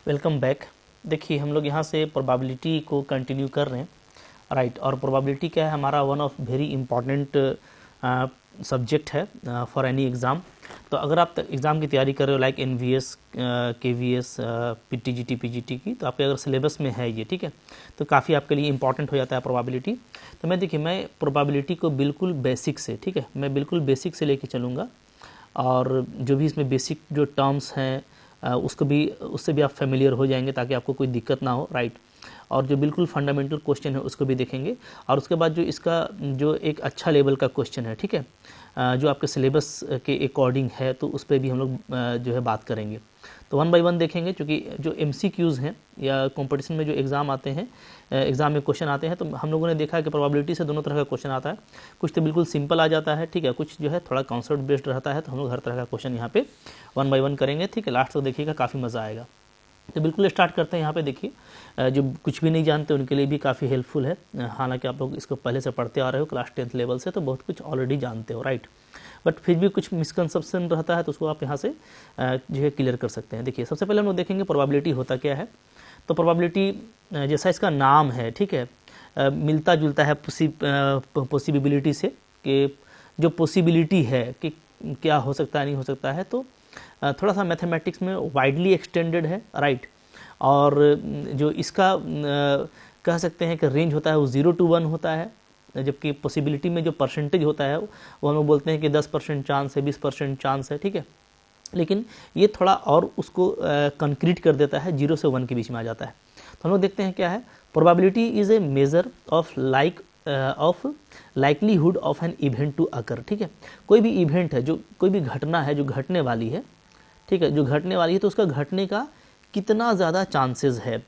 Welcome back. देखिए हम लोग यहाँ से प्रोबेबिलिटी को कंटिन्यू कर रहे हैं, राइट। और प्रोबेबिलिटी क्या है, हमारा one of very important subject है फॉर एनी एग्ज़ाम। तो अगर आप एग्ज़ाम की तैयारी कर रहे हो like NVS, KVS, PTGT, PGT की, तो आपके अगर सिलेबस में है ये, ठीक है, तो काफ़ी आपके लिए इंपॉर्टेंट हो जाता है प्रोबेबिलिटी। तो मैं प्रोबेबिलिटी को बिल्कुल बेसिक से, ठीक है, मैं बिल्कुल बेसिक से लेके चलूँगा, और जो भी इसमें बेसिक जो टर्म्स हैं उससे भी आप फेमिलियर हो जाएंगे ताकि आपको कोई दिक्कत ना हो, राइट। और जो बिल्कुल फंडामेंटल क्वेश्चन है उसको भी देखेंगे, और उसके बाद जो इसका जो एक अच्छा लेवल का क्वेश्चन है, ठीक है, जो आपके सिलेबस के अकॉर्डिंग है, तो उस पर भी हम लोग जो है बात करेंगे। तो वन बाय वन देखेंगे, क्योंकि जो MCQs हैं या कंपटीशन में जो एग्ज़ाम आते हैं, एग्ज़ाम में क्वेश्चन आते हैं, तो हम लोगों ने देखा है कि प्रोबेबिलिटी से दोनों तरह का क्वेश्चन आता है। कुछ तो बिल्कुल सिंपल आ जाता है, ठीक है, कुछ जो है थोड़ा कॉन्सेप्ट बेस्ड रहता है। तो हम लोग हर तरह का क्वेश्चन यहाँ पे वन बाय वन करेंगे, ठीक है। लास्ट तक देखिएगा, काफ़ी मज़ा आएगा। तो बिल्कुल स्टार्ट करते हैं। यहाँ पे देखिए, जो कुछ भी नहीं जानते उनके लिए भी काफ़ी हेल्पफुल है। हालांकि आप लोग इसको पहले से पढ़ते आ रहे हो क्लास 10th लेवल से, तो बहुत कुछ ऑलरेडी जानते हो, राइट। बट फिर भी कुछ मिसकंसेप्शन रहता है, तो उसको आप यहाँ से जो है क्लियर कर सकते हैं। देखिए सबसे पहले हम लोग देखेंगे प्रोबेबिलिटी होता क्या है। तो प्रोबेबिलिटी जैसा इसका नाम है, ठीक है, मिलता जुलता है पॉसिबिलिटी से, कि जो पॉसिबिलिटी है कि क्या हो सकता है नहीं हो सकता है, तो थोड़ा सा मैथमेटिक्स में वाइडली एक्सटेंडेड है, राइट। और जो इसका कह सकते हैं कि रेंज होता है वो 0 to 1 होता है, जबकि पॉसिबिलिटी में जो परसेंटेज होता है वो हम लोग बोलते हैं कि 10% चांस है, 20% चांस है, ठीक है। लेकिन ये थोड़ा और उसको कंक्रीट कर देता है, 0 से 1 के बीच में आ जाता है। तो हम लोग देखते हैं क्या है। Probability is a measure of likelihood of an event to occur, ठीक है। कोई भी इवेंट है, जो कोई भी घटना है जो घटने वाली है, ठीक है, जो घटने वाली है, तो उसका घटने का कितना ज़्यादा चांसेस है,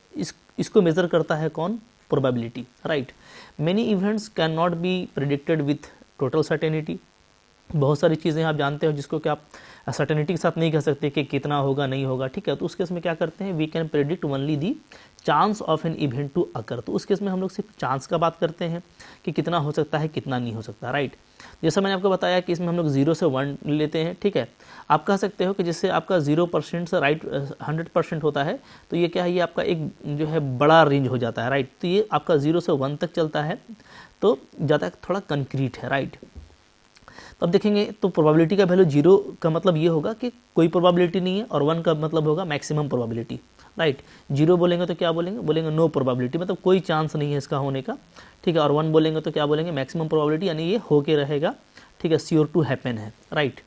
इसको मेज़र करता है कौन, probability, right. Many events can not be predicted with total certainty. बहुत सारी चीज़ें आप जानते हो जिसको कि आप सर्टेनिटी के साथ नहीं कह सकते कि कितना होगा नहीं होगा, ठीक है। तो उस केस में क्या करते हैं, we can predict only the chance of an event to occur. तो उस केस में हम लोग सिर्फ चांस का बात करते हैं कि कितना हो सकता है कितना नहीं हो सकता, राइट। जैसा मैंने आपको बताया कि इसमें हम लोग 0 से 1 लेते हैं, ठीक है। आप कह सकते हो कि जिससे आपका 0% से राइट 100% होता है, तो ये क्या है, ये आपका एक जो है बड़ा रेंज हो जाता है, राइट। तो ये आपका 0 से 1 तक चलता है, तो ज़्यादा थोड़ा कंक्रीट है, राइट। तो अब देखेंगे, तो प्रोबेबिलिटी का वैल्यू 0 का मतलब ये होगा कि कोई प्रोबेबिलिटी नहीं है, और 1 का मतलब होगा मैक्सिमम प्रोबेबिलिटी, राइट। 0 बोलेंगे तो क्या बोलेंगे, बोलेंगे नो प्रोबेबिलिटी, मतलब कोई चांस नहीं है इसका होने का, ठीक है। और 1 बोलेंगे तो क्या बोलेंगे, मैक्सिमम प्रोबेबिलिटी, यानी ये होके रहेगा, ठीक है, श्योर टू हैपन है, राइट।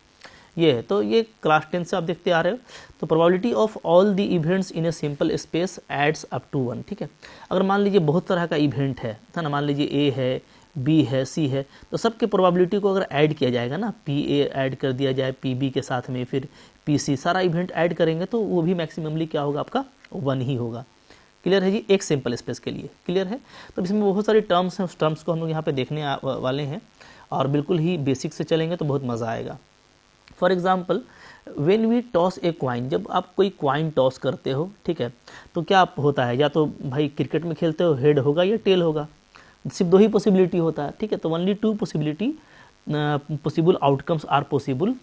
ये है, तो ये क्लास 10 से आप देखते आ रहे हो। तो probability of all the events in a simple space adds up to 1, ठीक है। अगर मान लीजिए बहुत तरह का इवेंट है ना, मान लीजिए A है, B है, C है, तो सबके प्रोबेबिलिटी को अगर ऐड किया जाएगा ना, PA ऐड कर दिया जाए PB के साथ में, फिर PC, सारा इवेंट ऐड करेंगे, तो वो भी मैक्सिममली क्या होगा, आपका 1 ही होगा। क्लियर है जी, एक सिंपल स्पेस के लिए, क्लियर है। तो इसमें बहुत सारे टर्म्स हैं, उस टर्म्स को हम लोग यहाँ पे देखने वाले हैं, और बिल्कुल ही बेसिक से चलेंगे तो बहुत मज़ा आएगा। For example, when we toss a coin, जब आप कोई क्वाइन टॉस करते हो, ठीक है, तो क्या होता है, या तो भाई क्रिकेट में खेलते हो, हेड होगा या टेल होगा, सिर्फ 2 ही पॉसिबिलिटी होता है, ठीक है। तो only 2 possible outcomes are possible,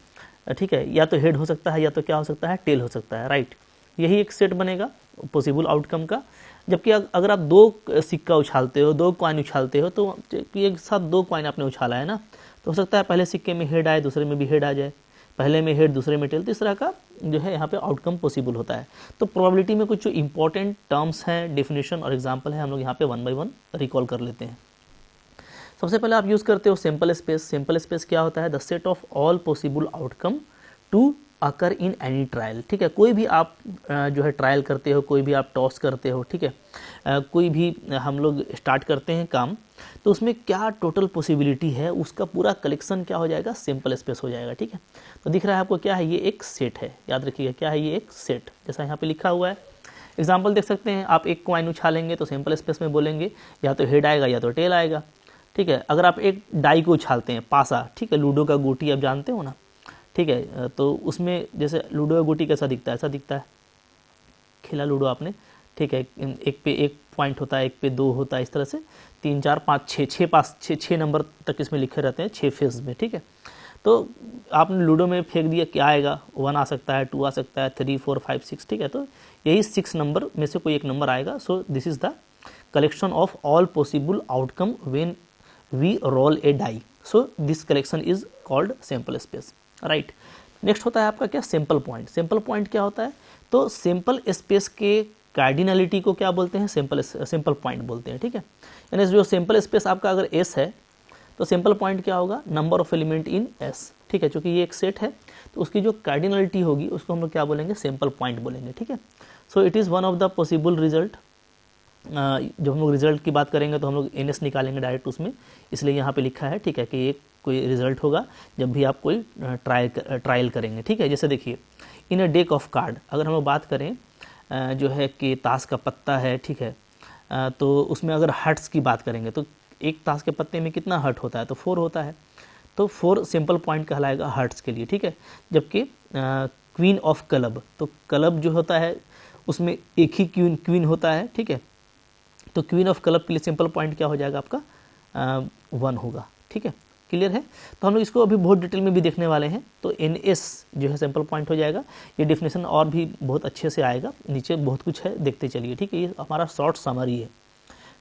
ठीक है। या तो हेड हो सकता है, या तो क्या हो सकता है, टेल हो सकता है, राइट। यही एक सेट बनेगा पॉसिबल आउटकम का। जबकि अगर आप 2 सिक्का उछालते हो, 2 कॉइन उछालते हो, तो एक साथ 2 कॉइन आपने उछाला है ना, तो हो सकता है पहले सिक्के में हेड आए, दूसरे में भी हेड आ जाए, पहले में हेड दूसरे में टेल, तो इस तरह का जो है यहाँ पे आउटकम पॉसिबल होता है। तो प्रोबेबिलिटी में कुछ जो इंपॉर्टेंट टर्म्स हैं, डेफिनेशन और एग्जांपल है, हम लोग यहाँ पे 1 by 1 रिकॉल कर लेते हैं। सबसे पहले आप यूज़ करते हो सिंपल स्पेस। सिंपल स्पेस क्या होता है, the set of all possible outcome to occur in any trial, ठीक है। कोई भी आप जो है ट्रायल करते हो, कोई भी आप टॉस करते हो, ठीक है, कोई भी हम लोग स्टार्ट करते हैं काम, तो उसमें क्या टोटल पॉसिबिलिटी है, उसका पूरा कलेक्शन क्या हो जाएगा, सिंपल स्पेस हो जाएगा, ठीक है। तो दिख रहा है आपको क्या है, ये एक सेट है, याद रखिएगा क्या है, ये एक सेट, जैसा यहाँ पे लिखा हुआ है। एग्जाम्पल देख सकते हैं, आप एक कॉइन उछालेंगे तो सिंपल स्पेस में बोलेंगे या तो हेड आएगा या तो टेल आएगा, ठीक है। अगर आप एक डाई को उछालते हैं, पासा, ठीक है, लूडो का गोटी आप जानते हो ना, ठीक है, तो उसमें जैसे लूडो का गोटी कैसा दिखता है, ऐसा दिखता है, खेला लूडो आपने, ठीक है, एक पे 1 पॉइंट होता है, एक पे 2 होता है, इस तरह से 3 4 5 6 6 नंबर तक इसमें लिखे रहते हैं, 6 फेज में, ठीक है। तो आपने लूडो में फेंक दिया, क्या आएगा, 1 आ सकता है, 2 आ सकता है, 3, 4, 5, 6, ठीक है। तो यही 6 नंबर में से कोई एक नंबर आएगा। So this is the collection of all possible outcome when we roll a die. So this collection is called sample space, right. Next होता है आपका क्या, सैंपल पॉइंट। सैंपल पॉइंट क्या होता है, तो सैंपल स्पेस के कार्डिनलिटी को क्या बोलते हैं, सैंपल पॉइंट बोलते हैं, ठीक है। यानी जो सैंपल स्पेस आपका अगर एस है तो सैंपल पॉइंट क्या होगा, number of element in S, ठीक है। क्योंकि ये एक सेट है तो उसकी जो कार्डिनलिटी होगी उसको हम लोग क्या बोलेंगे, सैंपल पॉइंट बोलेंगे, ठीक है। So it is one of the possible result. जब हम लोग रिजल्ट की बात करेंगे तो हम लोग एनएस निकालेंगे डायरेक्ट उसमें, इसलिए यहाँ पे लिखा है, ठीक है, कि ये कोई रिजल्ट होगा जब भी आप कोई ट्रायल करेंगे, ठीक है। जैसे देखिए इन अ डेक ऑफ कार्ड, अगर हम लोग बात करें जो है कि ताश का पत्ता है, ठीक है, तो उसमें अगर हर्ट्स की बात करेंगे तो एक ताश के पत्ते में कितना हर्ट होता है, तो 4 होता है, तो 4 सिंपल पॉइंट कहलाएगा हर्ट्स के लिए, ठीक है। जबकि क्वीन ऑफ क्लब, तो क्लब जो होता है उसमें एक ही क्वीन होता है, ठीक है। तो क्वीन ऑफ क्लब के लिए सिंपल पॉइंट क्या हो जाएगा आपका, 1 होगा, ठीक है। क्लियर है। तो हम लोग इसको अभी बहुत डिटेल में भी देखने वाले हैं। तो NS जो है सैंपल पॉइंट हो जाएगा। ये डेफिनेशन और भी बहुत अच्छे से आएगा, नीचे बहुत कुछ है, देखते चलिए, ठीक है। ये हमारा शॉर्ट समरी है।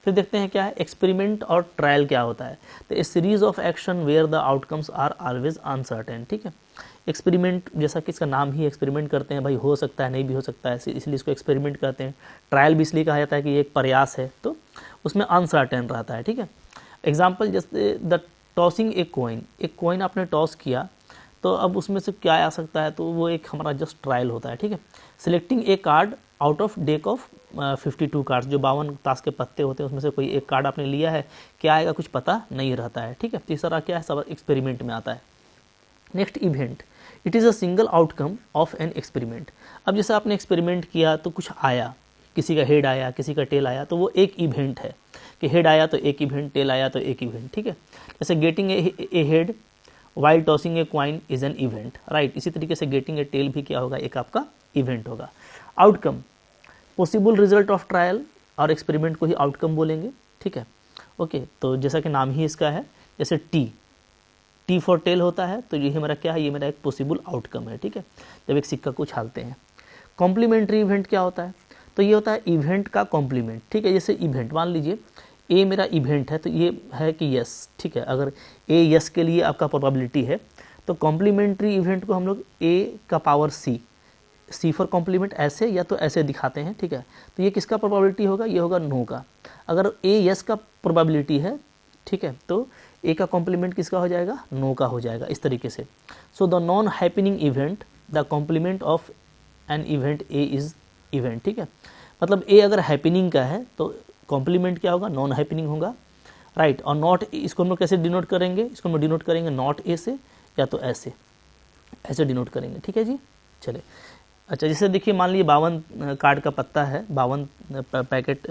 फिर देखते हैं क्या है, एक्सपेरिमेंट और ट्रायल क्या होता है। तो a series of action where the outcomes are always uncertain, ठीक है। एक्सपेरिमेंट, जैसा कि इसका नाम ही एक्सपेरिमेंट करते हैं, भाई हो सकता है नहीं भी हो सकता है, इसलिए इसको एक्सपेरिमेंट कहते हैं। ट्रायल भी इसलिए कहा जाता है कि ये एक प्रयास है, तो उसमें अनसर्टेन रहता है, ठीक है। एग्जाम्पल जैसे द टॉसिंग ए कॉइन, एक कॉइन आपने टॉस किया तो अब उसमें से क्या आ सकता है, तो वो एक हमारा जस्ट ट्रायल होता है, ठीक है। Selecting A card out of deck of 52 cards, जो 52 ताश के पत्ते होते हैं उसमें से कोई एक कार्ड आपने लिया है, क्या आएगा कुछ पता नहीं रहता है, ठीक है। तीसरा क्या है, सब एक्सपेरिमेंट में आता है। Next event, it is a single outcome of an experiment. अब जैसे आपने एक्सपेरिमेंट किया तो कुछ आया, किसी का हेड आया, किसी का टेल आया, तो वो एक इवेंट है कि हेड आया तो एक इवेंट, टेल आया तो एक इवेंट, ठीक है। जैसे getting a head while tossing a coin is an event, right. इसी तरीके से गेटिंग ए टेल भी क्या होगा, एक आपका इवेंट होगा। Outcome, possible result of trial और एक्सपेरिमेंट को ही आउटकम बोलेंगे, ठीक है। ओके, तो जैसा कि नाम ही इसका है, जैसे टी फॉर टेल होता है, तो ये मेरा क्या है, ये मेरा एक पॉसिबल आउटकम है, ठीक है, जब एक सिक्का को उछालते हैं। कॉम्प्लीमेंट्री इवेंट क्या होता है, तो ये होता है इवेंट का कॉम्प्लीमेंट, ठीक है। जैसे इवेंट मान लीजिए ए मेरा इवेंट है, तो ये है कि यस, ठीक है। अगर ए यस के लिए आपका प्रोबेबिलिटी है तो कॉम्प्लीमेंट्री इवेंट को हम लोग ए का पावर सी फॉर कॉम्प्लीमेंट ऐसे या तो ऐसे दिखाते हैं, ठीक है। तो ये किसका प्रोबेबिलिटी होगा, ये होगा नो का। अगर ए यस का प्रोबेबिलिटी है, ठीक है, तो ए का कॉम्प्लीमेंट किसका हो जाएगा, नो का हो जाएगा, इस तरीके से। So the non happening event the complement of an event A is event, ठीक है। मतलब ए अगर हैपनिंग का है तो कॉम्प्लीमेंट क्या होगा, नॉन हैपनिंग होगा, राइट। और नॉट, इसको हम लोग कैसे डिनोट करेंगे, इसको हम लोग डिनोट करेंगे नॉट ए से या तो ऐसे डिनोट करेंगे, ठीक है जी। चले, अच्छा, जैसे देखिए मान लीजिए 52 कार्ड का पत्ता है, 52 पैकेट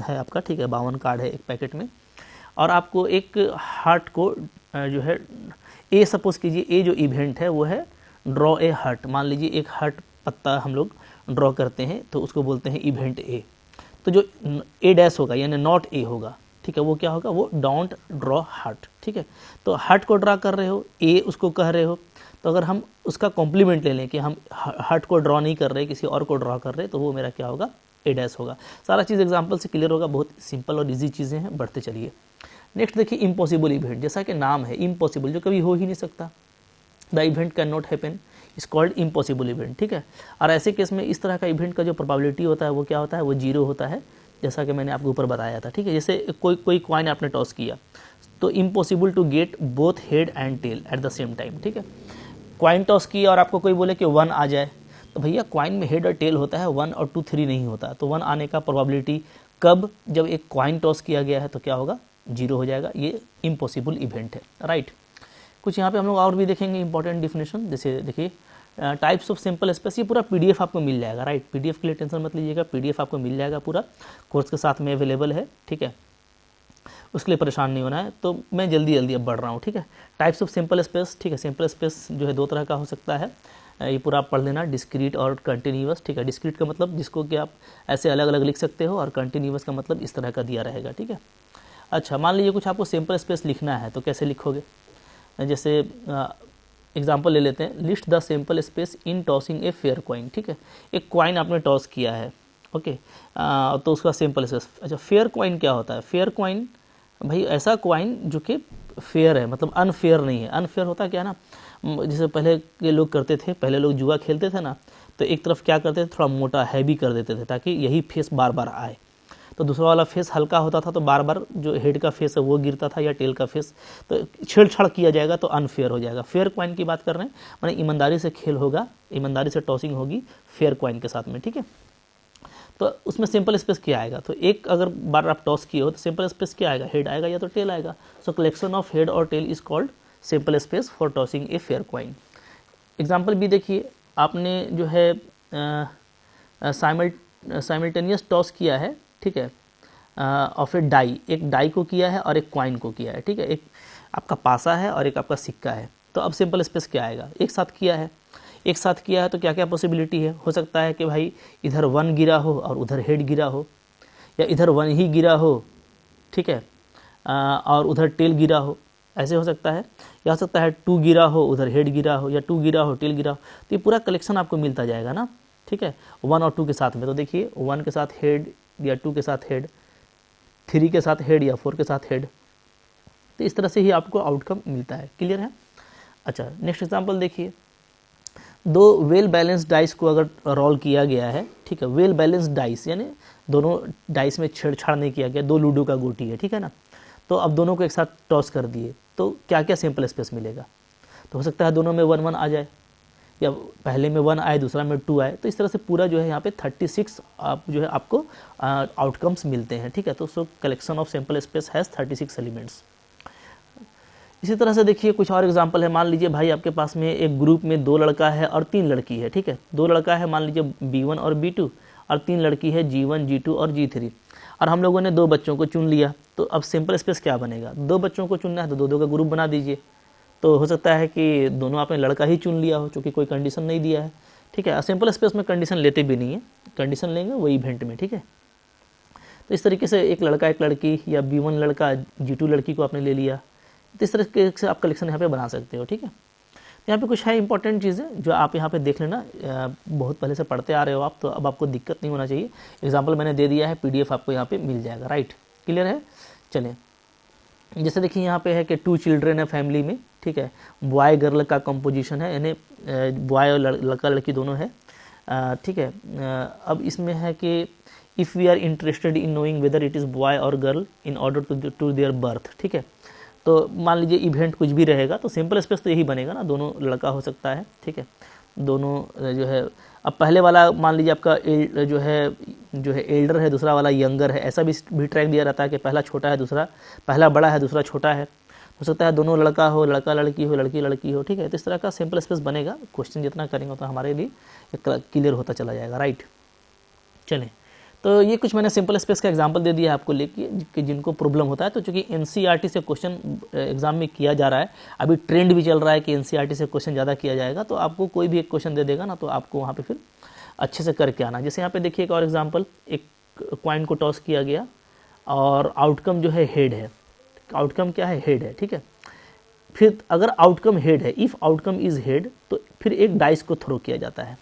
है आपका, ठीक है, 52 कार्ड है एक पैकेट में, और आपको एक हार्ट को जो है ए, सपोज कीजिए ए जो इवेंट है वो है ड्रॉ ए हार्ट। मान लीजिए एक हार्ट पत्ता हम लोग ड्रॉ करते हैं तो उसको बोलते हैं इवेंट ए। तो जो ए डैश होगा यानी नॉट ए होगा, ठीक है, वो क्या होगा, वो डोंट ड्रॉ हार्ट, ठीक है। तो हार्ट को ड्रा कर रहे हो, ए उसको कह रहे हो, तो अगर हम उसका कॉम्प्लीमेंट ले लें कि हम हार्ट को ड्रॉ नहीं कर रहे, किसी और को ड्रॉ कर रहे, तो वो मेरा क्या होगा, ए डैश होगा। सारा चीज़ एग्जाम्पल से क्लियर होगा, बहुत सिंपल और ईजी चीज़ें हैं। बढ़ते चलिए। नेक्स्ट देखिए इम्पॉसिबल इवेंट, जैसा कि नाम है इम्पॉसिबल, जो कभी हो ही नहीं सकता। The event can not happen is called impossible event, ठीक है। और ऐसे केस में इस तरह का इवेंट का जो प्रोबेबिलिटी होता है वो क्या होता है, वो 0 होता है, जैसा कि मैंने आपको ऊपर बताया था, ठीक है। जैसे कोई कॉइन आपने टॉस किया तो impossible to get both head and tail at the same time, ठीक है। क्वाइन टॉस किया और आपको कोई बोले कि 1 आ जाए, तो भैया क्वाइन में हेड और टेल होता है, 1 और 2 3 नहीं होता। तो 1 आने का प्रोबेबिलिटी कब, जब एक क्वाइन टॉस किया गया है, तो क्या होगा, 0 हो जाएगा। ये इम्पॉसिबल इवेंट है, राइट। कुछ यहाँ पे हम लोग और भी देखेंगे इंपॉर्टेंट डिफिनेशन। जैसे देखिए टाइप्स ऑफ सिंपल स्पेस, ये पूरा पीडीएफ आपको मिल जाएगा, राइट। पीडीएफ के लिए टेंशन मत लीजिएगा, पीडीएफ आपको मिल जाएगा, पूरा कोर्स के साथ में अवेलेबल है, ठीक है, उसके लिए परेशान नहीं होना है। तो मैं जल्दी अब बढ़ रहा हूँ, ठीक है। टाइप्स ऑफ सिंपल स्पेस, ठीक है। सिंपल स्पेस जो है 2 तरह का हो सकता है, ये पूरा आप पढ़ लेना, डिस्क्रीट और कंटिन्यूअस, ठीक है। डिस्क्रीट का मतलब जिसको कि आप ऐसे अलग अलग लिख सकते हो, और कंटिन्यूअस का मतलब इस तरह का दिया रहेगा, ठीक है। अच्छा, मान लीजिए कुछ आपको सिंपल स्पेस लिखना है, तो कैसे लिखोगे, जैसे एग्जाम्पल ले लेते हैं, list the simple space in tossing a fair coin. ठीक है, एक कॉइन आपने टॉस किया है, ओके, तो उसका सिंपल स्पेस। अच्छा, फेयर कॉइन क्या होता है? फेयर कॉइन भाई ऐसा कॉइन जो कि फेयर है, मतलब अनफेयर नहीं है। अनफेयर होता क्या है ना, जैसे पहले के लोग करते थे, पहले लोग जुआ खेलते थे ना, तो एक तरफ क्या करते थे, थोड़ा मोटा हैवी कर देते थे ताकि यही फेस बार बार आए, तो दूसरा वाला फेस हल्का होता था तो बार बार जो हेड का फेस है वो गिरता था या टेल का फेस, तो छेड़छाड़ किया जाएगा तो अनफेयर हो जाएगा। फेयर कॉइन की बात कर रहे हैं, माने ईमानदारी से खेल होगा, ईमानदारी से टॉसिंग होगी फेयर कॉइन के साथ में। ठीक है, तो उसमें सिंपल स्पेस क्या आएगा? तो एक अगर बार आप टॉस किए हो तो सिंपल स्पेस क्या आएगा? हेड आएगा या तो टेल आएगा। सो कलेक्शन ऑफ हेड और tail is called simple space for tossing a fair coin. Example भी देखिए, आपने जो है साइमल्टेनियस टॉस किया है, ठीक है, ऑफ ए डाई, एक डाई को किया है और एक कॉइन को किया है। ठीक है, एक आपका पासा है और एक आपका सिक्का है, तो अब सिंपल स्पेस क्या आएगा? एक साथ किया है, एक साथ किया है तो क्या क्या पॉसिबिलिटी है? हो सकता है कि भाई इधर 1 गिरा हो और उधर हेड गिरा हो, या इधर 1 ही गिरा हो, ठीक है, और उधर टेल गिरा हो, ऐसे हो सकता है। या हो सकता है 2 गिरा हो उधर हेड गिरा हो, या 2 गिरा हो टेल गिरा हो, तो ये पूरा कलेक्शन आपको मिलता जाएगा ना। ठीक है, 1 और 2 के साथ में, तो देखिए 1 के साथ हेड या 2 के साथ हेड, 3 के साथ हेड या 4 के साथ हेड, तो इस तरह से ही आपको आउटकम मिलता है। क्लियर है? अच्छा, नेक्स्ट एग्जांपल देखिए, 2 वेल बैलेंस्ड डाइस को अगर रोल किया गया है, ठीक है, वेल बैलेंस्ड डाइस यानी दोनों डाइस में छेड़छाड़ नहीं किया गया, 2 लूडो का गोटी है, ठीक है ना, तो अब दोनों को एक साथ टॉस कर दिए तो क्या क्या सिंपल स्पेस मिलेगा? तो हो सकता है दोनों में 1 1 आ जाए, या पहले में 1 आए दूसरा में 2 आए, तो इस तरह से पूरा जो है यहाँ पे 36 आप जो है आपको आउटकम्स मिलते हैं। ठीक है, तो सो collection of simple space has 36 elements. इसी तरह से देखिए कुछ और एग्जांपल है। मान लीजिए भाई आपके पास में एक ग्रुप में 2 लड़का है और 3 लड़की है। ठीक है, 2 लड़का है मान लीजिए B1 और B2, और 3 लड़की है G1 G2 और G3, और हम लोगों ने 2 बच्चों को चुन लिया। तो अब सिंपल स्पेस क्या बनेगा? 2 बच्चों को चुनना है तो 2-2 का ग्रुप बना दीजिए। तो हो सकता है कि दोनों आपने लड़का ही चुन लिया हो, चूँकि कोई कंडीशन नहीं दिया है। ठीक है, सिंपल स्पेस में कंडीशन लेते भी नहीं है, कंडीशन लेंगे वही इवेंट में। ठीक है, तो इस तरीके से एक लड़का एक लड़की, या B1 लड़का G2 लड़की को आपने ले लिया, तो इस तरह से आप कलेक्शन यहाँ पे बना सकते हो। ठीक है, यहाँ पे कुछ है इंपॉर्टेंट चीज़ें जो आप यहाँ पे देख लेना, बहुत पहले से पढ़ते आ रहे हो आप, तो अब आपको दिक्कत नहीं होना चाहिए। एग्जाम्पल मैंने दे दिया है, PDF आपको यहाँ पे मिल जाएगा। राइट, क्लियर है? चलें, जैसे देखिए यहाँ पे है कि 2 चिल्ड्रेन है फैमिली में। ठीक है, बॉय गर्ल का कंपोजिशन है, यानी बॉय और लड़का लड़की दोनों है। ठीक है, अब इसमें है कि if we are interested in knowing whether it is boy or girl in order to their birth. ठीक है, तो मान लीजिए इवेंट कुछ भी रहेगा तो सिंपल स्पेस तो यही बनेगा ना, दोनों लड़का हो सकता है। ठीक है, दोनों जो है, अब पहले वाला मान लीजिए आपका जो है एल्डर है, दूसरा वाला यंगर है, ऐसा भी ट्रैक दिया रहता है कि पहला छोटा है, दूसरा पहला बड़ा है, दूसरा छोटा है। हो सकता है दोनों लड़का हो, लड़का लड़की हो, लड़की लड़की हो। ठीक है, तो इस तरह का सिंपल स्पेस बनेगा। क्वेश्चन जितना करेंगे तो हमारे लिए क्लियर होता चला जाएगा। राइट, चलें, तो ये कुछ मैंने सिंपल स्पेस का एग्जांपल दे दिया आपको लेके कि जिनको प्रॉब्लम होता है। तो चूंकि NCERT से क्वेश्चन एग्जाम में किया जा रहा है, अभी ट्रेंड भी चल रहा है कि NCERT से क्वेश्चन ज़्यादा किया जाएगा, तो आपको कोई भी एक क्वेश्चन दे देगा ना, तो आपको वहाँ पे फिर अच्छे से करके आना। जैसे यहाँ पे देखिए एक और एग्जाम्पल, एक कॉइन को टॉस किया गया और आउटकम जो है हेड है। आउटकम क्या है? हेड है। ठीक है, फिर अगर आउटकम हेड है, इफ़ आउटकम इज़ हेड, तो फिर एक डाइस को थ्रो किया जाता है।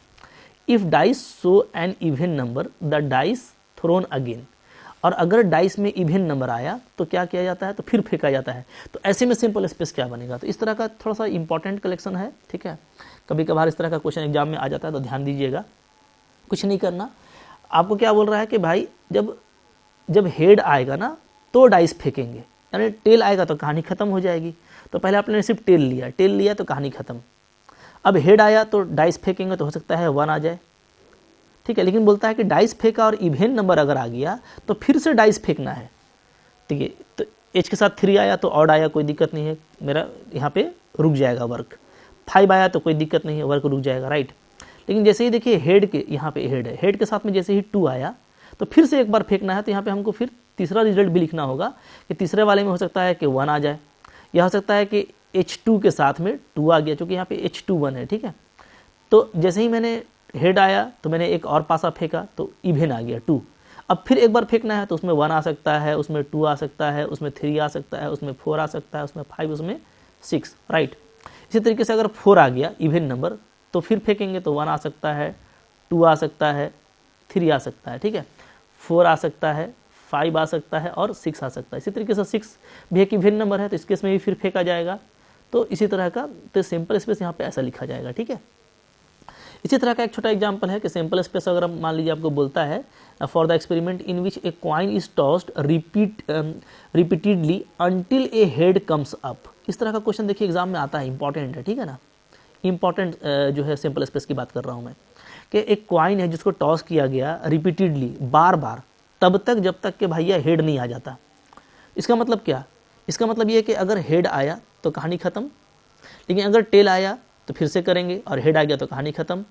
If dice show an even number the dice thrown again, और अगर डाइस में इवन नंबर आया तो क्या किया जाता है? तो फिर फेंका जाता है। तो ऐसे में सिंपल स्पेस क्या बनेगा? तो इस तरह का थोड़ा सा इंपॉर्टेंट कलेक्शन है। ठीक है, कभी कभार इस तरह का क्वेश्चन एग्जाम में आ जाता है, तो ध्यान दीजिएगा। कुछ नहीं करना, आपको क्या बोल रहा है कि भाई जब हेड आएगा ना तो डाइस फेंकेंगे, यानी टेल आएगा तो कहानी खत्म हो जाएगी। तो पहले आपने सिर्फ टेल लिया तो कहानी खत्म। अब हेड आया तो डाइस फेंकेंगे, तो हो सकता है 1 आ जाए। ठीक है, लेकिन बोलता है कि डाइस फेंका और इवेन नंबर अगर आ गया तो फिर से डाइस फेंकना है। ठीक है, तो एच के साथ 3 आया तो ऑड आया, कोई दिक्कत नहीं है, मेरा यहाँ पे रुक जाएगा वर्क। 5 आया तो कोई दिक्कत नहीं है, वर्क रुक जाएगा। राइट, लेकिन जैसे ही देखिए हेड के यहाँ पे हेड है, हेड के साथ में जैसे ही 2 आया तो फिर से एक बार फेंकना है। तो यहाँ पे हमको फिर तीसरा रिजल्ट भी लिखना होगा कि तीसरे वाले में हो सकता है कि 1 आ जाए, या हो सकता है कि H2 के साथ में 2 आ गया, क्योंकि यहाँ पे H2 1 है। ठीक है, तो जैसे ही मैंने हेड आया तो मैंने एक और पासा फेंका तो इवेन आ गया 2। अब फिर एक बार फेंकना है तो उसमें 1 आ सकता है, उसमें 2 आ सकता है, उसमें 3 आ सकता है, उसमें 4 आ सकता है, उसमें 5, उसमें 6, राइट। इसी तरीके से अगर 4 आ गया इवन नंबर तो फिर फेंकेंगे तो 1 आ सकता है, 2 आ सकता है, 3 आ सकता है, ठीक है, 4 आ सकता है, 5 आ सकता है और 6 आ सकता है। इसी तरीके से 6 भी एक इवन नंबर है तो इस केस में भी फिर फेंका जाएगा। तो इसी तरह का तो सिंपल स्पेस यहाँ पे ऐसा लिखा जाएगा, ठीक है। इसी तरह का एक छोटा एग्जांपल है कि सिंपल स्पेस अगर हम मान लीजिए आपको बोलता है for the experiment in which a coin is tossed repeatedly until A head comes up. इस तरह का क्वेश्चन देखिए एग्जाम में आता है, इंपॉर्टेंट है, ठीक है ना, इंपॉर्टेंट जो है सिंपल स्पेस की बात कर रहा हूँ मैं, कि एक कॉइन है जिसको टॉस किया गया रिपीटेडली, बार बार, तब तक जब तक कि भैया हेड नहीं आ जाता। इसका मतलब क्या? इसका मतलब ये है कि अगर हेड आया तो कहानी खत्म, लेकिन अगर टेल आया तो फिर से करेंगे और हेड आ गया तो कहानी खत्म,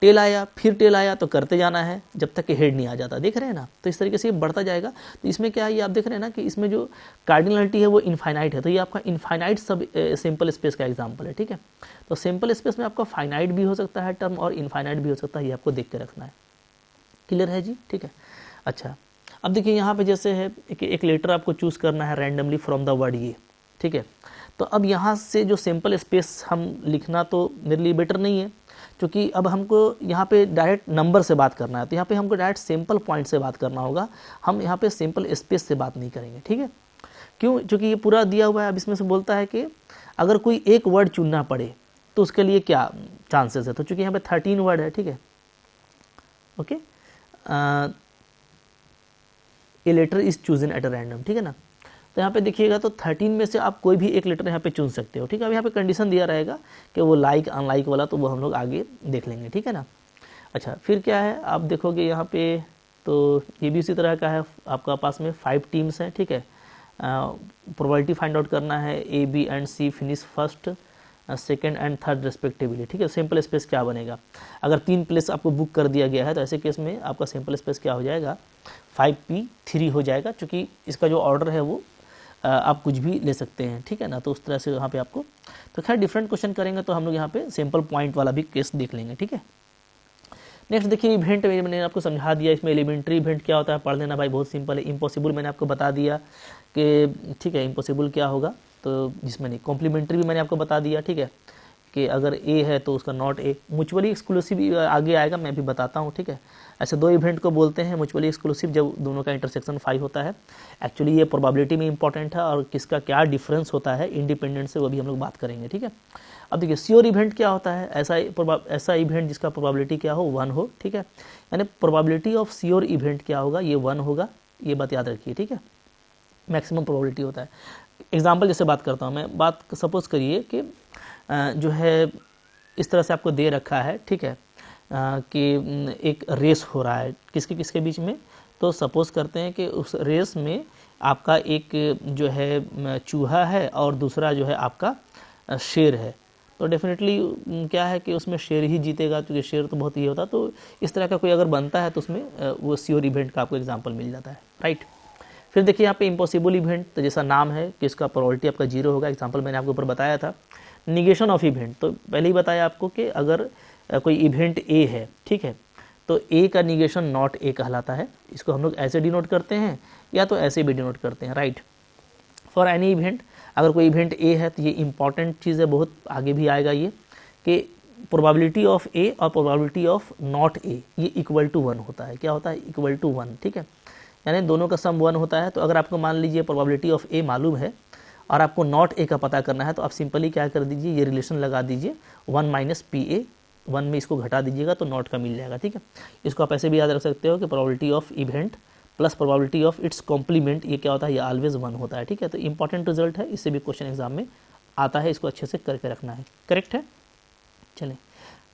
टेल आया फिर टेल आया तो करते जाना है जब तक कि हेड नहीं आ जाता। देख रहे हैं ना, तो इस तरीके से ये बढ़ता जाएगा। तो इसमें क्या है, ये आप देख रहे हैं ना कि इसमें जो कार्डिनलिटी है वो इनफाइनाइट है, तो ये आपका इनफाइनाइट सब सिंपल स्पेस का एग्जांपल है, ठीक है। तो सिंपल स्पेस में आपका फाइनाइट भी हो सकता है टर्म और इनफाइनाइट भी हो सकता है, ये आपको देख के रखना है। क्लियर है जी, ठीक है। अच्छा, अब देखिए यहाँ पे जैसे है एक लेटर आपको चूज करना है रैंडमली फ्रॉम द वर्ड ये, ठीक है। तो अब यहाँ से जो सिंपल स्पेस हम लिखना तो मेरे लिए बेटर नहीं है, क्योंकि अब हमको यहाँ पे डायरेक्ट नंबर से बात करना है, तो यहाँ पे हमको डायरेक्ट सिंपल पॉइंट से बात करना होगा। हम यहाँ पे सिंपल स्पेस से बात नहीं करेंगे, ठीक है। क्यों? क्योंकि ये पूरा दिया हुआ है। अब इसमें से बोलता है कि अगर कोई एक वर्ड चुनना पड़े तो उसके लिए क्या चांसेस है, तो चूंकि यहाँ पे 13 वर्ड है, ठीक है, okay, a letter is chosen at a random, ठीक है ना। तो यहाँ पे देखिएगा तो 13 में से आप कोई भी एक लेटर यहाँ पे चुन सकते हो, ठीक है। अब यहाँ पे कंडीशन दिया रहेगा कि वो लाइक अनलाइक वाला, तो वो हम लोग आगे देख लेंगे, ठीक है ना। अच्छा, फिर क्या है, आप देखोगे यहाँ पे तो ये भी इसी तरह का है, आपका पास में 5 टीम्स हैं, ठीक है। प्रोबेबिलिटी फाइंड आउट करना है, A B and C finish first, second and third respectively, ठीक है। सिंपल स्पेस क्या बनेगा, अगर 3 प्लेस आपको बुक कर दिया गया है तो ऐसे केस में आपका सिंपल स्पेस क्या हो जाएगा, 5P3 हो जाएगा, क्योंकि इसका जो ऑर्डर है वो आप कुछ भी ले सकते हैं, ठीक है ना। तो उस तरह से यहाँ पे आपको, तो खैर डिफरेंट क्वेश्चन करेंगे तो हम लोग यहाँ पे सिंपल पॉइंट वाला भी केस देख लेंगे, ठीक है। नेक्स्ट देखिए इवेंट, मैंने आपको समझा दिया, इसमें एलिमेंट्री इवेंट क्या होता है पढ़ लेना भाई, बहुत सिंपल है। इम्पॉसिबल मैंने आपको बता दिया कि ठीक है इम्पॉसिबल क्या होगा, तो जिसमें नहीं, कॉम्प्लीमेंट्री भी मैंने आपको बता दिया, ठीक है, कि अगर ए है तो उसका नॉट ए। म्यूचुअली एक्सक्लूसिव आगे आएगा, मैं भी बताता हूँ, ठीक है। ऐसे 2 इवेंट को बोलते हैं म्यूचुअली एक्सक्लूसिव जब दोनों का इंटरसेक्शन 5 होता है। एक्चुअली ये प्रोबेबिलिटी में इंपॉर्टेंट है और किसका क्या डिफरेंस होता है इंडिपेंडेंट से, वो भी हम लोग बात करेंगे, ठीक है। अब देखिए श्योर इवेंट क्या होता है, ऐसा इवेंट जिसका प्रोबेबिलिटी क्या हो, 1 हो, ठीक है। यानी प्रोबेबिलिटी ऑफ श्योर इवेंट क्या होगा, ये 1 होगा, ये बात याद रखिए, ठीक है। मैक्सिमम प्रोबेबिलिटी होता है। एग्जाम्पल जैसे बात करता हूँ मैं, बात सपोज करिए कि जो है इस तरह से आपको दे रखा है, ठीक है, कि एक रेस हो रहा है किसके किसके बीच में। तो सपोज करते हैं कि उस रेस में आपका एक जो है चूहा है और दूसरा जो है आपका शेर है। तो डेफिनेटली क्या है कि उसमें शेर ही जीतेगा, क्योंकि शेर तो बहुत ही होता है। तो इस तरह का कोई अगर बनता है तो उसमें वो श्योर इवेंट का आपको एग्जाम्पल मिल जाता है, राइट। फिर देखिए यहाँ पे इम्पॉसिबल इवेंट, तो जैसा नाम है कि इसका प्रोबेबिलिटी आपका 0 होगा, एग्जाम्पल मैंने आपको ऊपर बताया था। निगेशन ऑफ इवेंट, तो पहले ही बताया आपको कि अगर कोई इवेंट ए है, ठीक है, तो ए का निगेशन नॉट ए कहलाता है। इसको हम लोग ऐसे डिनोट करते हैं या तो ऐसे भी डिनोट करते हैं, राइट। फॉर एनी इवेंट, अगर कोई इवेंट ए है तो ये इंपॉर्टेंट चीज़ है, बहुत आगे भी आएगा ये, कि प्रोबेबिलिटी ऑफ ए और प्रोबेबिलिटी ऑफ नॉट ए ये इक्वल टू 1 होता है। क्या होता है, इक्वल टू 1, ठीक है, यानी दोनों का सम 1 होता है। तो अगर आपको मान लीजिए प्रोबेबिलिटी ऑफ ए मालूम है और आपको नॉट ए का पता करना है, तो आप सिंपली क्या कर दीजिए, ये रिलेशन लगा दीजिए 1 माइनस PA, 1 में इसको घटा दीजिएगा तो नॉट का मिल जाएगा, ठीक है। इसको आप ऐसे भी याद रख सकते हो कि probability of event plus probability of its complement, ये क्या होता है, ये ऑलवेज 1 होता है, ठीक है। तो इंपॉर्टेंट रिजल्ट है, इससे भी क्वेश्चन एग्जाम में आता है, इसको अच्छे से करके रखना है, करेक्ट है। चलें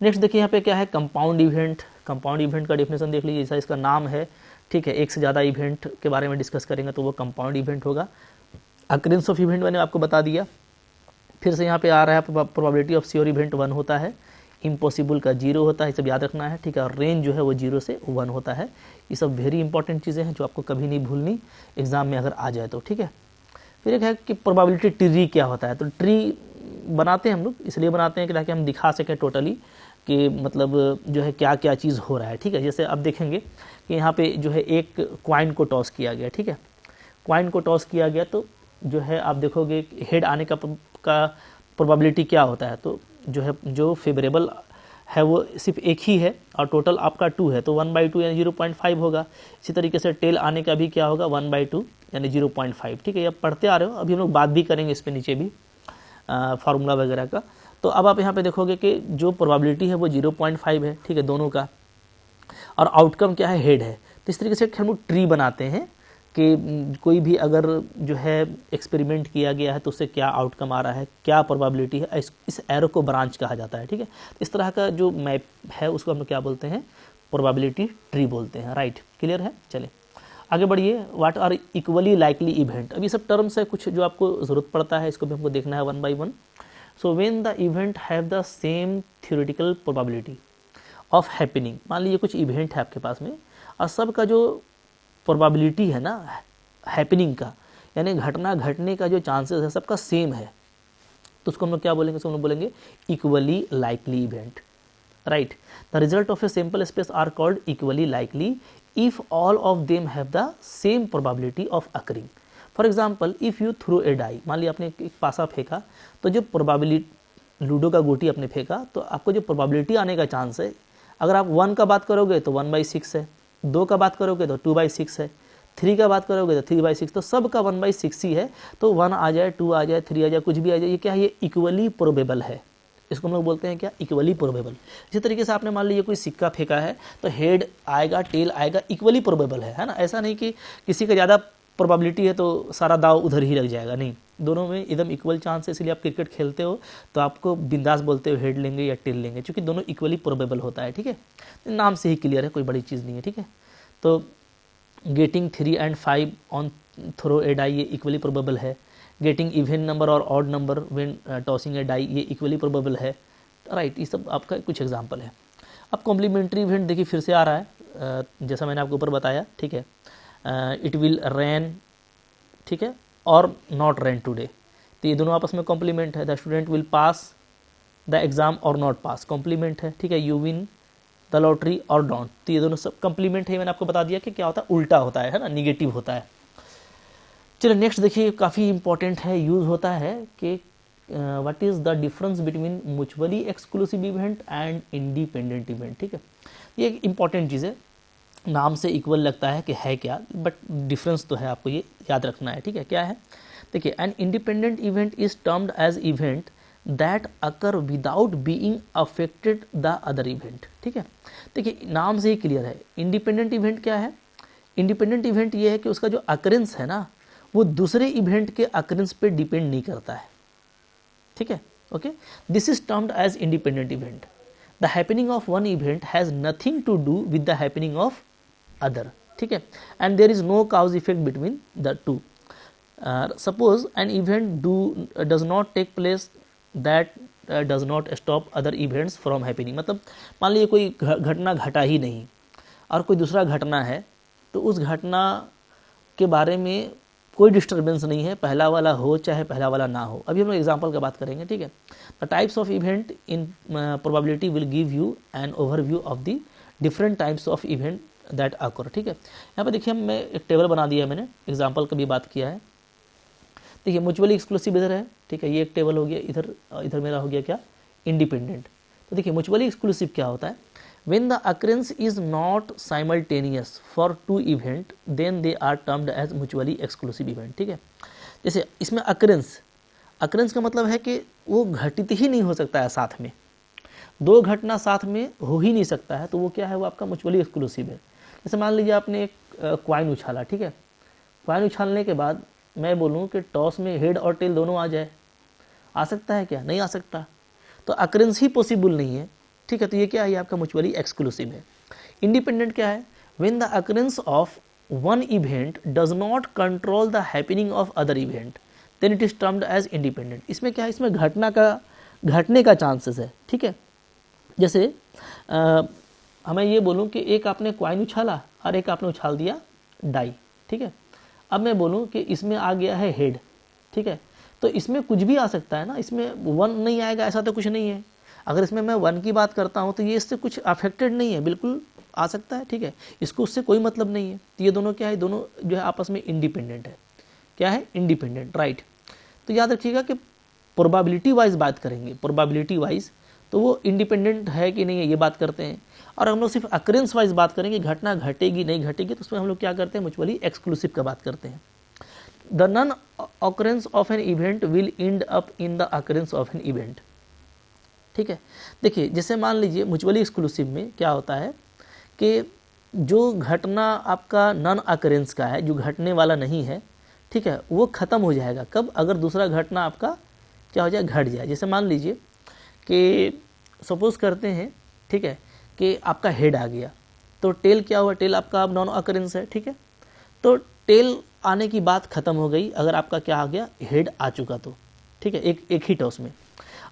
नेक्स्ट देखिए यहाँ पे क्या है, कंपाउंड इवेंट। कंपाउंड इवेंट का डेफिनेशन देख लीजिए, जैसा इसका नाम है, ठीक है, एक से ज़्यादा इवेंट के बारे में डिस्कस करेंगे तो वो कंपाउंड इवेंट होगा। अकरेंस ऑफ इवेंट मैंने आपको बता दिया। फिर से यहाँ पे आ रहा है प्रोबेबिलिटी ऑफ श्योर इवेंट 1 होता है, इम्पॉसिबल का 0 होता है, ये सब याद रखना है, ठीक है। और रेंज जो है वो 0 से 1 होता है। ये सब वेरी इंपॉर्टेंट चीज़ें हैं जो आपको कभी नहीं भूलनी एग्जाम में अगर आ जाए तो, ठीक है। फिर एक है कि प्रोबेबिलिटी ट्री क्या होता है। तो ट्री बनाते हैं हम लोग, इसलिए बनाते हैं कि ताकि हम दिखा सकें टोटली कि मतलब जो है क्या क्या चीज़ हो रहा है, ठीक है। जैसे अब देखेंगे कि यहाँ पे जो है एक क्वाइन को टॉस किया गया, ठीक है, क्वाइन को टॉस किया गया, तो जो है आप देखोगे हेड आने का प्रोबेबिलिटी क्या होता है, तो जो है जो फेवरेबल है वो सिर्फ एक ही है और टोटल आपका 2 है, तो 1/2 यानी 0.5 होगा। इसी तरीके से टेल आने का भी क्या होगा 1/2 यानी 0.5। ठीक है, अब पढ़ते आ रहे हो, अभी हम लोग बात भी करेंगे इस पे नीचे भी फार्मूला वगैरह का। तो अब आप यहाँ पे देखोगे कि जो प्रोबेबिलिटी है वो 0.5 है, ठीक है, दोनों का, और आउटकम क्या है, हेड है। तो इस तरीके से हम लोग ट्री बनाते हैं कि कोई भी अगर जो है एक्सपेरिमेंट किया गया है तो उससे क्या आउटकम आ रहा है, क्या प्रोबेबिलिटी है, इस एरो को ब्रांच कहा जाता है। ठीक है, इस तरह का जो मैप है उसको हम लोग क्या बोलते हैं, प्रोबेबिलिटी ट्री बोलते हैं। राइट, क्लियर है। चलिए आगे बढ़िए। What are equally likely event, अब ये सब टर्म्स है कुछ जो आपको ज़रूरत पड़ता है, इसको भी हमको देखना है 1 by 1। So when the event have the same theoretical probability of happening, मान लीजिए कुछ इवेंट है आपके पास में और सब का जो प्रोबेबिलिटी है ना हैपनिंग का, यानी घटना घटने का जो चांसेस है सबका सेम है, तो उसको हम लोग क्या बोलेंगे, उसको हम लोग बोलेंगे equally likely event. Right, the result of a sample space are called equally likely if all of them have the same probability of occurring। For example if you throw a die, मान लिया आपने एक पासा फेंका, तो जो probability ludo का गोटी आपने फेंका, तो आपको जो प्रोबेबिलिटी आने का चांस है, अगर आप 1 का बात करोगे तो 1/6 है, 2 का बात करोगे तो 2/6 है, 3 का बात करोगे तो 3/6, तो सब का 1/6 ही है। तो 1 आ जाए, 2 आ जाए, 3 आ जाए, कुछ भी आ जाए, ये क्या है, ये इक्वली प्रोबेबल है। इसको हम लोग बोलते हैं क्या, इक्वली प्रोबेबल। इसी तरीके से आपने मान लीजिए कोई सिक्का फेंका है तो हेड आएगा टेल आएगा, इक्वली प्रोबेबल है ना। ऐसा नहीं कि किसी का ज़्यादा प्रोबेबिलिटी है तो सारा दाव उधर ही लग जाएगा, नहीं, दोनों में एकदम इक्वल चांस है। इसलिए आप क्रिकेट खेलते हो तो आपको बिंदास बोलते हो हेड लेंगे या टेल लेंगे, क्योंकि दोनों इक्वली प्रोबेबल होता है। ठीक है, नाम से ही क्लियर है, कोई बड़ी चीज़ नहीं है। ठीक है, तो getting 3 and 5 on throw a die ये इक्वली प्रोबेबल है। गेटिंग इवन नंबर और odd number when tossing a die ये इक्वली प्रोबेबल है। राइट, ये सब आपका कुछ एग्जांपल है। अब कॉम्प्लीमेंट्री इवेंट देखिए फिर से आ रहा है, जैसा मैंने आपको ऊपर बताया। ठीक है, इट विल रैन, ठीक है, और नॉट रैन टुडे, तो ये दोनों आपस में कॉम्प्लीमेंट है। The student will pass the exam और नॉट पास, कॉम्प्लीमेंट है। ठीक है, यू विन द लॉटरी और डोंट, तो ये दोनों सब कॉम्प्लीमेंट है। मैंने आपको बता दिया कि क्या होता है, उल्टा होता है ना, निगेटिव होता है। चलिए नेक्स्ट देखिए, काफ़ी इंपॉर्टेंट है, यूज़ होता है कि what is the difference between mutually exclusive event and independent event. ठीक है, ये एक इंपॉर्टेंट चीज़ है, नाम से इक्वल लगता है कि है क्या, बट डिफरेंस तो है, आपको ये याद रखना है। ठीक है, क्या है, देखिए, an independent event is termed as event that occur without being affected the other event. ठीक है, देखिए नाम से ही क्लियर है, इंडिपेंडेंट इवेंट क्या है, इंडिपेंडेंट इवेंट ये है कि उसका जो अकरेंस है ना वो दूसरे इवेंट के अकरेंस पे डिपेंड नहीं करता है। ठीक है, okay, this is termed as independent event. The happening of one event has nothing to do with the happening of other. ठीक है, and there is no cause effect between the two. Suppose an event does not take place that does not stop other events from happening, मतलब मान लीजिए कोई घटना घटा ही नहीं और कोई दूसरा घटना है, तो उस घटना के बारे में कोई डिस्टर्बेंस नहीं है, पहला वाला हो चाहे पहला वाला ना हो। अभी हम लोग एग्जांपल का बात करेंगे। ठीक है, the types of event in probability will give you an overview of the different types of event that अकर। ठीक है, यहाँ पे देखिए मैं एक टेबल बना दिया है, मैंने एग्जांपल का भी बात किया है। देखिए म्यूचुअली एक्सक्लूसिव इधर है, ठीक है, ये एक टेबल हो गया, इधर मेरा हो गया क्या, इंडिपेंडेंट। तो देखिए म्यूचुअली एक्सक्लूसिव क्या होता है, when the occurrence is not simultaneous for two event then they are termed as mutually exclusive event। ठीक है, जैसे इसमें अकरेंस का मतलब है कि वो घटित ही नहीं हो सकता है साथ में, दो घटना साथ में हो ही नहीं सकता है, तो वो क्या है, वो आपका म्यूचुअली एक्सक्लूसिव है। जैसे मान लीजिए आपने एक क्वाइन उछाला, ठीक है, क्वाइन उछालने के बाद मैं बोलूँ कि टॉस में हेड और टेल दोनों आ जाए, आ सकता है क्या, नहीं आ सकता, तो अकरेंस ही पॉसिबल नहीं है। ठीक है, तो ये क्या है, आपका म्यूचुअली एक्सक्लूसिव है। इंडिपेंडेंट क्या है, when the occurrence of one event does not control the happening of other event then it is termed as independent. इसमें क्या है, इसमें घटने का चांसेस है। ठीक है, जैसे हमें ये बोलूँ कि एक आपने क्वाइन उछाला और एक आपने उछाल दिया डाई। ठीक है, अब मैं बोलूँ कि इसमें आ गया है हेड। ठीक है, तो इसमें कुछ भी आ सकता है ना, इसमें 1 नहीं आएगा ऐसा तो कुछ नहीं है। अगर इसमें मैं 1 की बात करता हूँ तो ये इससे कुछ अफेक्टेड नहीं है, बिल्कुल आ सकता है। ठीक है, इसको उससे कोई मतलब नहीं है। तो ये दोनों क्या है, दोनों जो है आपस में इंडिपेंडेंट है। क्या है, इंडिपेंडेंट। राइट, तो याद रखिएगा कि प्रोबेबिलिटी वाइज बात करेंगे, प्रोबेबिलिटी वाइज तो वो इंडिपेंडेंट है कि नहीं है ये बात करते हैं। और हम लोग सिर्फ अकरेंस वाइज बात करेंगे, घटना घटेगी नहीं घटेगी, तो उसमें हम लोग क्या करते हैं, म्यूचुअली एक्सक्लूसिव का बात करते हैं। The non occurrence of an event will and up in the occurrence of an event. ठीक है, देखिए जैसे मान लीजिए म्यूचुअली एक्सक्लूसिव में क्या होता है कि जो घटना आपका नॉन ऑकरेंस का है, जो घटने वाला नहीं है, ठीक है, वो खत्म हो जाएगा कब, अगर दूसरा घटना आपका क्या हो जाए, घट जाए। जैसे मान लीजिए कि सपोज करते हैं, ठीक है, कि आपका हेड आ गया, तो टेल क्या हुआ, टेल आपका अब नॉन ऑकरेंस है, ठीक है, तो टेल आने की बात खत्म हो गई अगर आपका क्या आ गया, हेड आ चुका तो, ठीक है, एक ही टॉस में।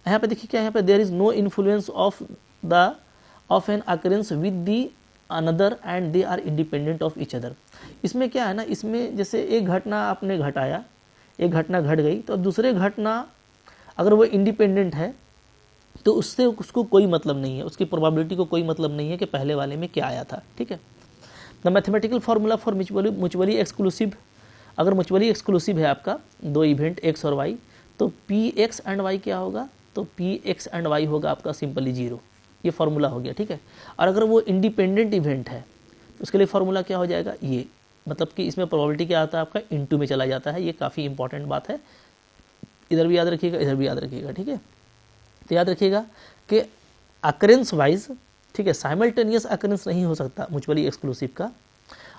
यहाँ पे देखिए क्या, यहाँ पे there is no influence of an occurrence with the another and they are independent of each other. इसमें क्या है ना, इसमें जैसे एक घटना आपने घटाया, एक घटना घट गई, तो दूसरे घटना अगर वो इंडिपेंडेंट है तो उससे उसको कोई मतलब नहीं है, उसकी प्रोबेबिलिटी को कोई मतलब नहीं है कि पहले वाले में क्या आया था। ठीक है, the mathematical formula for mutually exclusive, अगर म्यूचुअली एक्सक्लूसिव है आपका दो इवेंट एक्स और वाई, तो पी एक्स एंड वाई क्या होगा, तो पी एक्स एंड वाई होगा आपका सिंपली 0। ये फार्मूला हो गया। ठीक है, और अगर वो इंडिपेंडेंट इवेंट है तो उसके लिए फार्मूला क्या हो जाएगा, ये, मतलब कि इसमें प्रोबेबिलिटी क्या आता है आपका इनटू में चला जाता है। ये काफ़ी इंपॉर्टेंट बात है, इधर भी याद रखिएगा, इधर भी याद रखिएगा। ठीक है, तो याद रखिएगा कि अकरेंस वाइज, ठीक है, साइमल्टेनियस अकरेंस नहीं हो सकता म्यूचुअली एक्सक्लूसिव का।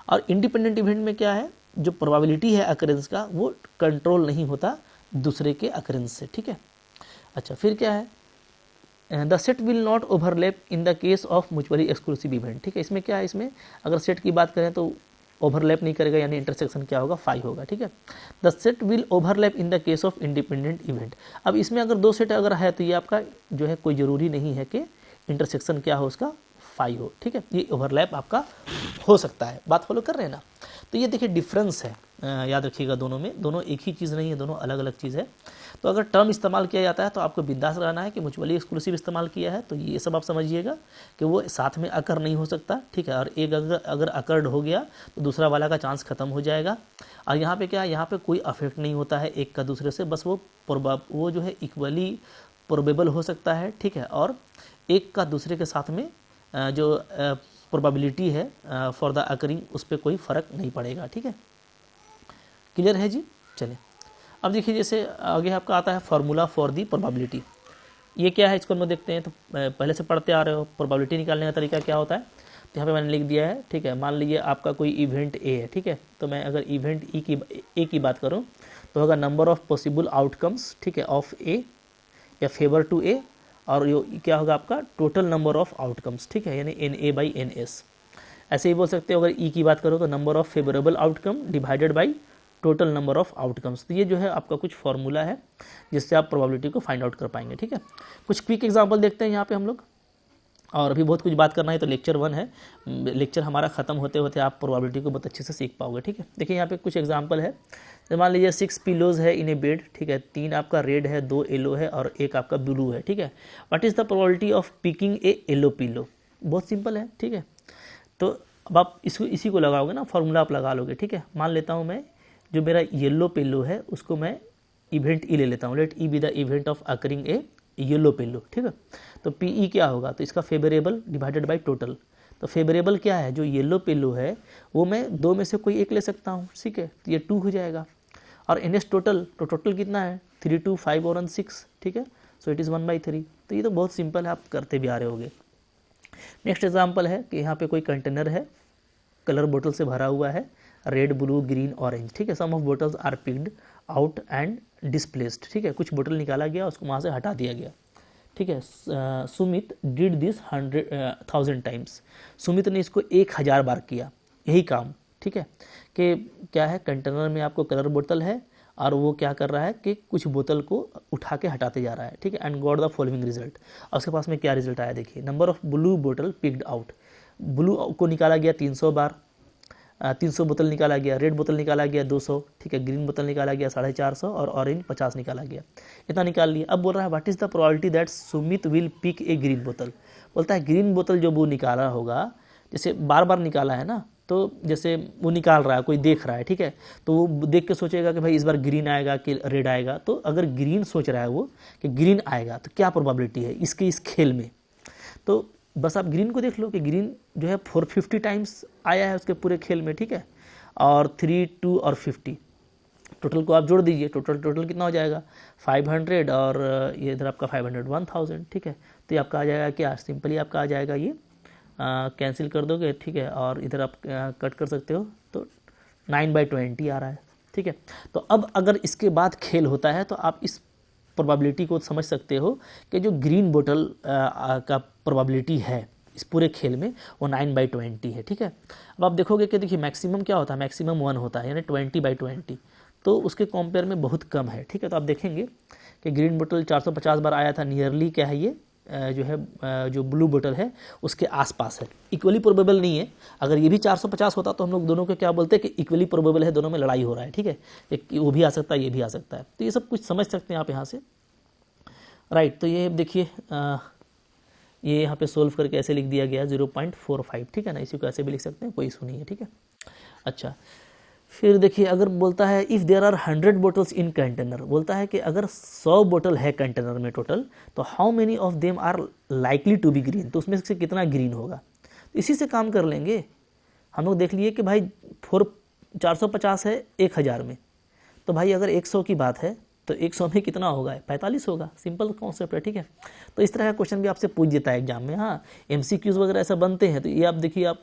और इंडिपेंडेंट इवेंट में क्या है, जो प्रोबेबिलिटी है अकरेंस का वो कंट्रोल नहीं होता दूसरे के अकरेंस से। ठीक है, अच्छा फिर क्या है, the set will not overlap in the case of mutually exclusive event. ठीक है, इसमें क्या है, इसमें अगर सेट की बात करें तो ओवरलैप नहीं करेगा, यानी इंटरसेक्शन क्या होगा, 5 होगा। ठीक है, the set will overlap in the case of independent event. अब इसमें अगर दो सेट अगर है तो ये आपका जो है कोई ज़रूरी नहीं है कि इंटरसेक्शन क्या हो उसका 5 हो। ठीक है, ये ओवरलैप आपका हो सकता है। बात फॉलो कर रहे हैं ना, तो ये देखिए डिफरेंस है, याद रखिएगा दोनों में, दोनों एक ही चीज़ नहीं है, दोनों अलग अलग चीज़ है। तो अगर टर्म इस्तेमाल किया जाता है तो आपको बिंदास रहना है कि म्यूचुअली एक्सक्लूसिव इस्तेमाल किया है, तो ये सब आप समझिएगा कि वो साथ में अकर नहीं हो सकता। ठीक है, और एक अगर अकर्ड हो गया तो दूसरा वाला का चांस खत्म हो जाएगा। और यहाँ पे क्या है, यहाँ पे कोई अफेक्ट नहीं होता है एक का दूसरे से, बस वो जो है इक्वली प्रोबेबल हो सकता है। ठीक है, और एक का दूसरे के साथ में जो प्रोबेबिलिटी है फॉर द अकरिंग, उस पर कोई फ़र्क नहीं पड़ेगा। ठीक है, क्लियर है जी। चलिए अब देखिए, जैसे आगे आपका आता है फार्मूला फॉर दी प्रोबेबिलिटी। ये क्या है, इसको हम देखते हैं। तो पहले से पढ़ते आ रहे हो, प्रोबेबिलिटी निकालने का तरीका क्या होता है, तो यहाँ पे मैंने लिख दिया है। ठीक है, मान लीजिए आपका कोई इवेंट ए है। ठीक है, तो मैं अगर इवेंट ए की बात करूँ तो होगा नंबर ऑफ पॉसिबल आउटकम्स, ठीक है, ऑफ ए या फेवर टू ए, और ये क्या होगा आपका टोटल नंबर ऑफ आउटकम्स। ठीक है, यानी NA/NS। ऐसे ही बोल सकते हो, अगर ई की बात करो तो number of favourable outcome divided by total number of outcomes. तो ये जो है आपका कुछ फॉर्मूला है जिससे आप प्रोबेबिलिटी को फाइंड आउट कर पाएंगे। ठीक है, कुछ क्विक एग्जांपल देखते हैं यहाँ पे हम लोग, और अभी बहुत कुछ बात करना है। तो लेक्चर 1 है, लेक्चर हमारा खत्म होते होते आप प्रोबेबिलिटी को बहुत अच्छे से सीख पाओगे। ठीक है, देखिए यहाँ पे कुछ एग्जांपल है। तो मान लीजिए 6 पिलोज है इन ए बेड। ठीक है, 3 आपका रेड है, 2 येलो है और 1 आपका ब्लू है। ठीक है, what is the probability of picking A yellow pillow. बहुत सिंपल है। ठीक है, तो अब आप इसी को लगाओगे ना, फॉर्मूला आप लगा लोगे। ठीक है, मान लेता हूँ मैं जो मेरा येलो पिलो है उसको मैं इवेंट ई ले लेता हूँ। Let E be the event of occurring a yellow pillow. ठीक है, तो पी ई क्या होगा, तो इसका फेवरेबल डिवाइडेड बाई टोटल। तो फेवरेबल क्या है, जो येलो पिलो है वो मैं 2 में से कोई एक ले सकता हूँ। ठीक है, तो ये 2 हो जाएगा। और NS टोटल, तो टोटल कितना है 3, 2, 5 और 6। ठीक है, सो इट इज़ 1/3। तो ये तो बहुत सिंपल है, आप करते भी आ रहे होगे। नेक्स्ट एग्जाम्पल है कि यहाँ पे कोई कंटेनर है, कलर बोतल से भरा हुआ है, रेड, ब्लू, ग्रीन, ऑरेंज। ठीक है, some of bottles are picked out and displaced. ठीक है, कुछ बोतल निकाला गया, उसको वहाँ से हटा दिया गया। ठीक है, Sumit did this 100,000 times. Sumit ने इसको 1000 बार किया, यही काम। ठीक है, कि क्या है, कंटेनर में आपको कलर बोतल है और वो क्या कर रहा है कि कुछ बोतल को उठा के हटाते जा रहा है। ठीक है, and got the following result. और उसके पास में क्या रिजल्ट आया, देखिए, नंबर ऑफ ब्लू बोतल पिक्ड आउट। ब्लू को निकाला गया 300 बार, 300 बोतल निकाला गया, रेड बोतल निकाला गया 200। ठीक है, ग्रीन बोतल निकाला गया 450 और ऑरेंज 50 निकाला गया। इतना निकाल लिया। अब बोल रहा है what is the probability that Sumit will pick a green बोतल। बोलता है ग्रीन बोतल जो वो निकाला होगा, जैसे बार बार निकाला है ना, तो जैसे वो निकाल रहा है, कोई देख रहा है, ठीक है, तो वो देख के सोचेगा कि भाई इस बार ग्रीन आएगा कि रेड आएगा। तो अगर ग्रीन सोच रहा है वो कि ग्रीन आएगा तो क्या प्रोबेबिलिटी है इसके इस खेल में, तो बस आप ग्रीन को देख लो कि ग्रीन जो है 450 टाइम्स आया है उसके पूरे खेल में, ठीक है, और 3, 2 और 50 टोटल को आप जोड़ दीजिए, टोटल कितना हो जाएगा 500 और ये इधर आपका 500 1000, ठीक है। तो ये आपका आ जाएगा क्या, सिंपली आपका आ जाएगा ये कैंसिल कर दोगे, ठीक है, और इधर आप कट कर सकते हो तो 9/20 आ रहा है, ठीक है। तो अब अगर इसके बाद खेल होता है तो आप इस प्रोबेबिलिटी को समझ सकते हो कि जो ग्रीन बोतल का प्रोबेबिलिटी है इस पूरे खेल में वो 9/20 है, ठीक है। अब आप देखोगे कि देखिए मैक्सिमम क्या होता है, मैक्सिमम 1 होता है, यानी 20/20, तो उसके कंपेयर में बहुत कम है, ठीक है। तो आप देखेंगे कि ग्रीन बोतल 450 बार आया था, नियरली क्या है ये जो है जो ब्लू बोतल है उसके आसपास है, इक्वली प्रोबेबल नहीं है। अगर ये भी 450 होता तो हम लोग दोनों को क्या बोलते हैं कि इक्वली प्रोबेबल है, दोनों में लड़ाई हो रहा है, ठीक है, वो भी आ सकता है ये भी आ सकता है। तो ये सब कुछ समझ सकते हैं आप यहाँ से, राइट। तो ये देखिए ये यहाँ पे सोल्व करके ऐसे लिख दिया गया 0.45, ठीक है ना, इसी को ऐसे भी लिख सकते हैं, कोई इशू नहीं है, ठीक है। अच्छा, फिर देखिए अगर बोलता है if there are 100 bottles in container, बोलता है कि अगर 100 बोतल है कंटेनर में टोटल, तो how many of them are likely to be green, तो उसमें से कितना ग्रीन होगा। इसी से काम कर लेंगे हम लोग। देख लिए कि भाई 450 है 1000 में, तो भाई अगर 100 की बात है तो 100 में कितना होगा, 45 होगा, सिंपल कॉन्सेप्ट है, ठीक है। तो इस तरह का क्वेश्चन भी आपसे पूछ देता है एग्जाम में। हाँ, MCQs वगैरह ऐसा बनते हैं, तो ये आप देखिए आप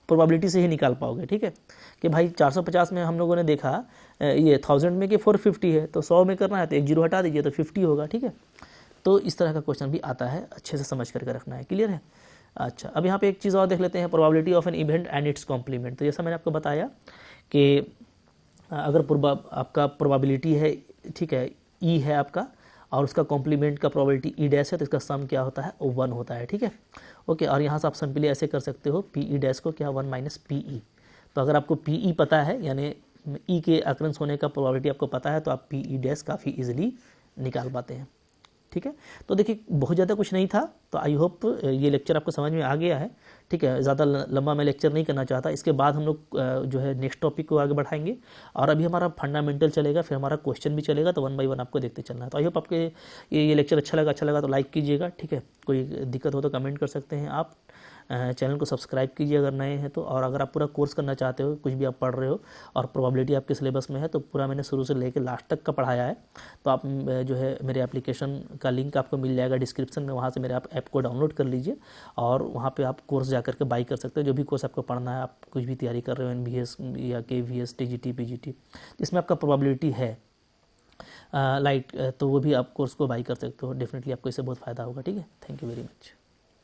प्रोबेबिलिटी से ही निकाल पाओगे, ठीक है, कि भाई 450 में हम लोगों ने देखा ये 1000 में कि 450 है, तो 100 में करना है तो एक जीरो हटा दीजिए तो 50 होगा, ठीक है। तो इस तरह का क्वेश्चन भी आता है, अच्छे से समझ करके रखना है, क्लियर है। अच्छा, अब यहाँ पे एक चीज़ और देख लेते हैं, probability of an event and its complement. तो जैसा मैंने आपको बताया कि अगर आपका प्रोबेबिलिटी है, ठीक है, ई है आपका, और उसका कॉम्प्लीमेंट का प्रोबेबिलिटी ई डैश है, तो इसका सम क्या होता है, 1 होता है, ठीक है, ओके। और यहाँ से आप सिंपली ऐसे कर सकते हो, पी ई डैश को क्या 1 - PE। तो अगर आपको PE पता है, यानी ई के अक्रंस होने का प्रोबेबिलिटी आपको पता है, तो आप PE डैश काफ़ी इजीली निकाल पाते हैं, ठीक है। तो देखिए बहुत ज़्यादा कुछ नहीं था, तो आई होप ये लेक्चर आपको समझ में आ गया है, ठीक है। ज़्यादा लंबा मैं लेक्चर नहीं करना चाहता, इसके बाद हम लोग जो है नेक्स्ट टॉपिक को आगे बढ़ाएंगे, और अभी हमारा फंडामेंटल चलेगा, फिर हमारा क्वेश्चन भी चलेगा, तो 1 बाय 1 आपको देखते चलना है। तो आई होप आपके ये लेक्चर अच्छा लगा तो लाइक कीजिएगा, ठीक है। कोई दिक्कत हो तो कमेंट कर सकते हैं आप। चैनल को सब्सक्राइब कीजिए अगर नए हैं तो, और अगर आप पूरा कोर्स करना चाहते हो, कुछ भी आप पढ़ रहे हो और प्रोबेबिलिटी आपके सिलेबस में है, तो पूरा मैंने शुरू से लेकर लास्ट तक का पढ़ाया है। तो आप जो है मेरे एप्लीकेशन का लिंक आपको मिल जाएगा डिस्क्रिप्शन में, वहाँ से मेरे आप ऐप को डाउनलोड कर लीजिए, और वहाँ पे आप कोर्स जा करके बाई कर सकते हो। जो भी कोर्स आपको पढ़ना है, आप कुछ भी तैयारी कर रहे हो, NBS या KVS, TGT, PGT, इसमें आपका प्रोबेबिलिटी है तो वो भी आप कोर्स को बाई कर सकते हो। डेफिनेटली आपको इससे बहुत फ़ायदा होगा, ठीक है। Thank you very much.